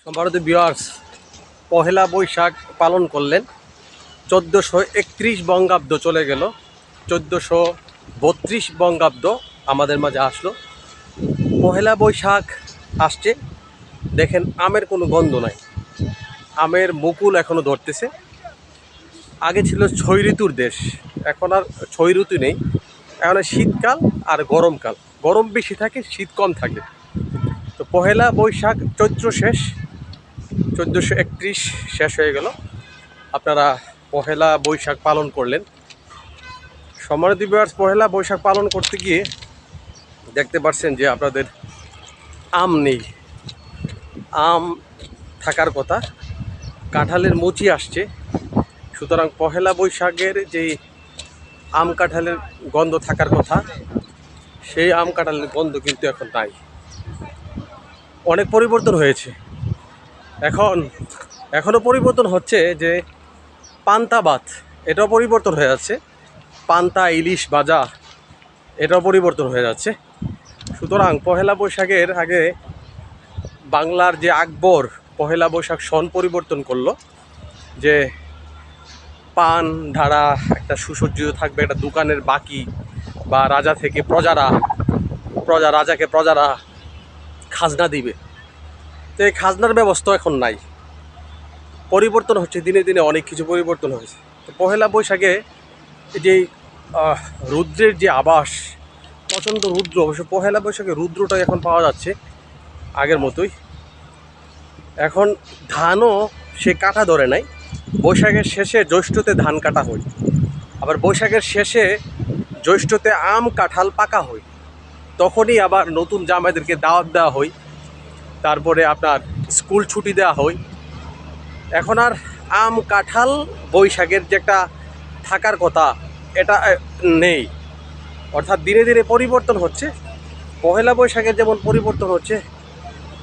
সম্মানিত ভিউয়ার্স, পহেলা বৈশাখ পালন করলেন। 1431 বঙ্গাব্দ চলে গেল, 1432 বঙ্গাব্দ আমাদের মাঝে আসলো। পহেলা বৈশাখ আসছে, দেখেন আমের কোনো গন্ধ নাই, আমের মুকুল এখনও ধরতেছে। আগে ছিল ছয় ঋতুর দেশ, এখন আর ছয় ঋতু নেই, এখন শীতকাল আর গরমকাল। গরম বেশি থাকে, শীত কম থাকে। তো পহেলা বৈশাখ চৈত্র শেষ, 1431 শেষ হয়ে গেল, আপনারা পহেলা বৈশাখ পালন করলেন। সম্মানিত ভিউয়ার্স, পহেলা বৈশাখ পালন করতে গিয়ে দেখতে পাচ্ছেন যে আপনাদের আম নেই। আম থাকার কথা, কাঁঠালের মুচি আসছে। সুতরাং পহেলা বৈশাখের যে আম কাঁঠালের গন্ধ থাকার কথা, সেই আম কাঁঠালের গন্ধ কিন্তু এখন নাই। অনেক পরিবর্তন হয়েছে। এখনও পরিবর্তন হচ্ছে যে পান্তা ভাত, এটাও পরিবর্তন হয়ে যাচ্ছে। পান্তা ইলিশ ভাজা, এটাও পরিবর্তন হয়ে যাচ্ছে। সুতরাং পহেলা বৈশাখের আগে বাংলার যে আকবর পহেলা বৈশাখ সন পরিবর্তন করলো, যে পান ঢাড়া একটা সুসজ্জিত থাকবে, একটা দোকানের বাকি, বা রাজা থেকে রাজাকে প্রজারা খাজনা দিবে। তো এই খাজনার ব্যবস্থা এখন নাই, পরিবর্তন হচ্ছে দিনে দিনে, অনেক কিছু পরিবর্তন হয়েছে। তো পহেলা বৈশাখে যে রুদ্রের যে আবাস, প্রচণ্ড রুদ্র। অবশ্য পহেলা বৈশাখে রুদ্রটা এখন পাওয়া যাচ্ছে আগের মতোই। এখন ধানও সে কাটা ধরে নাই। বৈশাখের শেষে জ্যৈষ্ঠতে ধান কাটা হয়, আবার বৈশাখের শেষে জ্যৈষ্ঠতে আম কাঁঠাল পাকা হয়। তখনই আবার নতুন জামাইদেরকে দাওয়াত দেওয়া হয়, তারপরে আপনার স্কুল ছুটি দেওয়া হয়। এখন আর আম কাঁঠাল বৈশাখের যে একটা থাকার কথা, এটা নেই। অর্থাৎ ধীরে ধীরে পরিবর্তন হচ্ছে। পহেলা বৈশাখের যেমন পরিবর্তন হচ্ছে,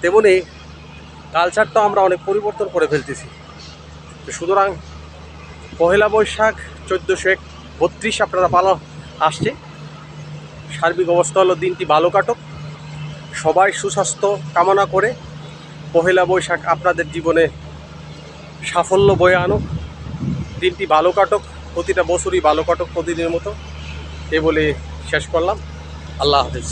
তেমনি কালচারটাও আমরা অনেক পরিবর্তন করে ফেলতেছি। সুতরাং পহেলা বৈশাখ 1432 আপনারা পালন আসছে। সার্বিক অবস্থা হলো দিনটি ভালো কাটুক, সবাই সুস্বাস্থ্য কামনা করে পহেলা বৈশাখ আপনাদের জীবনে সাফল্য বয়ে আনুক, দিনটি ভালো কাটুক, প্রতিটা বছরই ভালো কাটুক প্রতিদিনের মতো। এ বলে শেষ করলাম। আল্লাহ হাফেজ।